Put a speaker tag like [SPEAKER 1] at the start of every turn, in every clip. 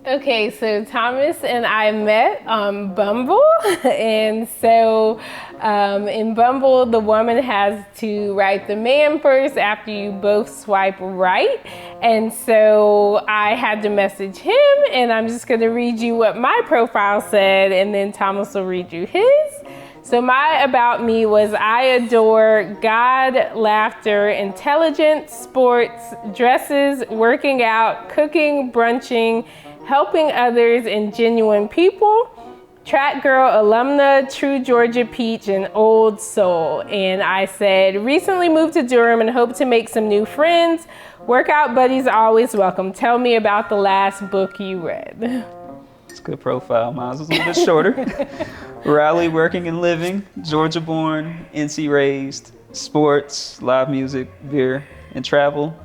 [SPEAKER 1] Okay, so Thomas and I met on Bumble. And so in Bumble, the woman has to write the man first after you both swipe right. And so I had to message him, and I'm just going to read you what my profile said, and then Thomas will read you his. So my about me was I adore God, laughter, intelligence, sports, dresses, working out, cooking, brunching, helping others, and genuine people. Track girl, alumna, true Georgia peach, and old soul. And I said, recently moved to Durham and hope to make some new friends. Workout buddies always welcome. Tell me about the last book you read.
[SPEAKER 2] It's a good profile. Mine was a little bit shorter. Raleigh, working and living, Georgia born, NC raised, sports, live music, beer, and travel,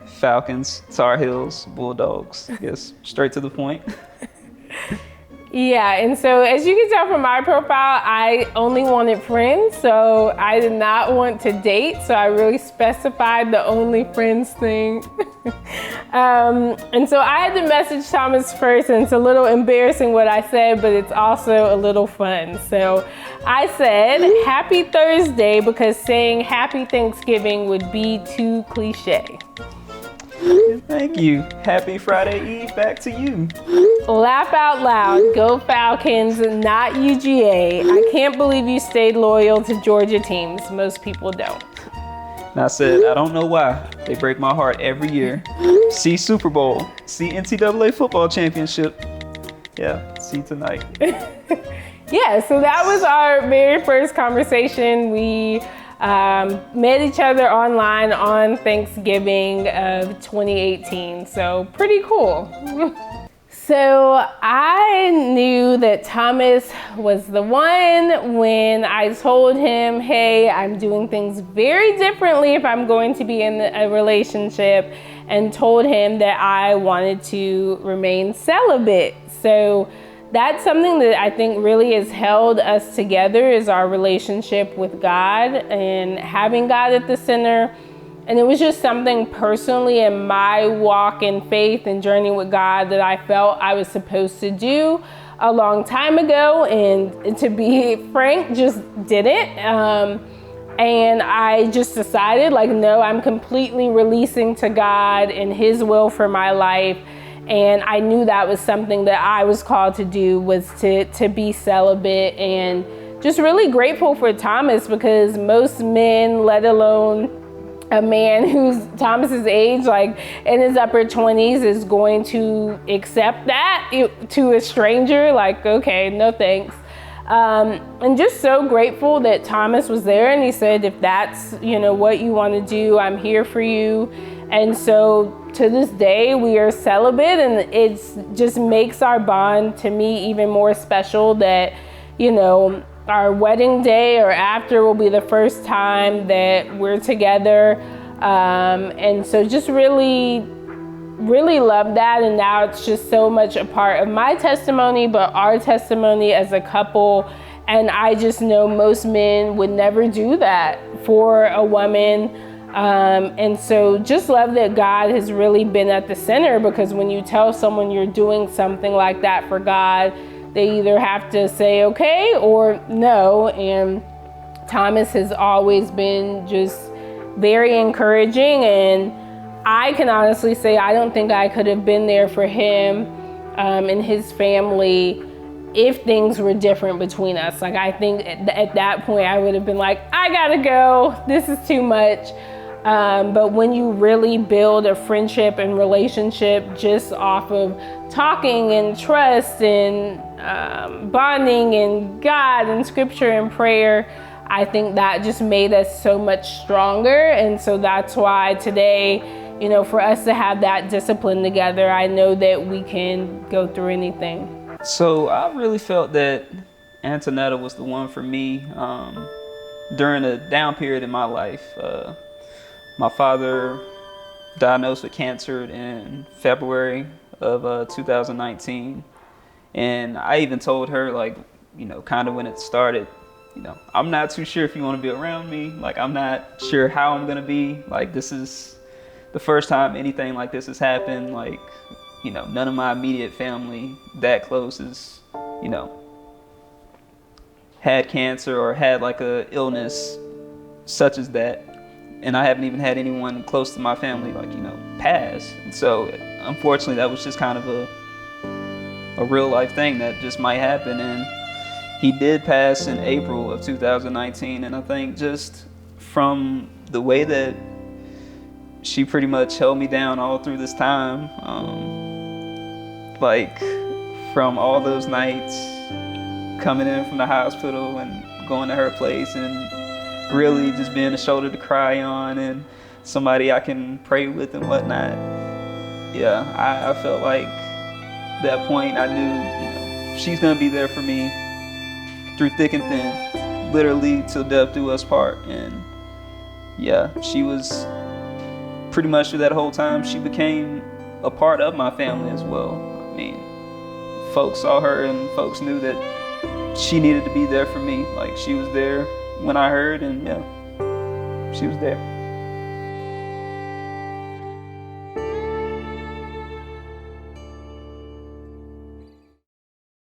[SPEAKER 2] Falcons, Tar Heels, Bulldogs. I guess straight to the point.
[SPEAKER 1] Yeah, and so as you can tell from my profile, I only wanted friends, so I did not want to date, so I really specified the only friends thing. And so I had to message Thomas first, and it's a little embarrassing what I said, but it's also a little fun. So I said, happy Thursday, because saying happy Thanksgiving would be too cliche.
[SPEAKER 2] Thank you. Happy Friday Eve back to you.
[SPEAKER 1] Laugh out loud. Go Falcons, not UGA. I can't believe you stayed loyal to Georgia teams. Most people don't.
[SPEAKER 2] And I said, I don't know why. They break my heart every year. See Super Bowl. See NCAA football championship. Yeah, see tonight.
[SPEAKER 1] Yeah, so that was our very first conversation. We met each other online on Thanksgiving of 2018, so pretty cool. So I knew that Thomas was the one when I told him, hey, I'm doing things very differently if I'm going to be in a relationship, and told him that I wanted to remain celibate. So that's something that I think really has held us together, is our relationship with God and having God at the center. And it was just something personally in my walk in faith and journey with God that I felt I was supposed to do a long time ago. And to be frank, just didn't. And I just decided, like, no, I'm completely releasing to God and His will for my life. And I knew that was something that I was called to do, was to be celibate. And just really grateful for Thomas, because most men, let alone a man who's Thomas's age, like in his upper 20s, is going to accept that to a stranger. Like, okay, no thanks. And just so grateful that Thomas was there, and he said, if that's, what you want to do, I'm here for you. And so to this day, we are celibate, and it just makes our bond, to me, even more special that, our wedding day or after will be the first time that we're together. And so just really, really love that. And now it's just so much a part of my testimony, but our testimony as a couple. And I just know most men would never do that for a woman. And so just love that God has really been at the center, because when you tell someone you're doing something like that for God, they either have to say okay or no. And Thomas has always been just very encouraging, and I can honestly say I don't think I could have been there for him and his family if things were different between us. Like, I think at that point I would have been like, I gotta go, this is too much. But when you really build a friendship and relationship just off of talking and trust and bonding and God and scripture and prayer, I think that just made us so much stronger. And so that's why today, for us to have that discipline together, I know that we can go through anything.
[SPEAKER 2] So I really felt that Antonetta was the one for me during a down period in my life. My father diagnosed with cancer in February of 2019. And I even told her, kind of when it started, I'm not too sure if you want to be around me. Like, I'm not sure how I'm gonna be. Like, this is the first time anything like this has happened. Like, none of my immediate family that close is, had cancer or had like a illness such as that. And I haven't even had anyone close to my family, like, pass. And so, unfortunately, that was just kind of a real life thing that just might happen. And he did pass in April of 2019. And I think just from the way that she pretty much held me down all through this time, like from all those nights coming in from the hospital and going to her place and really just being a shoulder to cry on and somebody I can pray with and whatnot. Yeah, I felt like that point I knew, she's gonna be there for me through thick and thin, literally till death do us part. And yeah, she was pretty much through that whole time, she became a part of my family as well. I mean, folks saw her and folks knew that she needed to be there for me. Like, she was there when I heard, and yeah, she was there.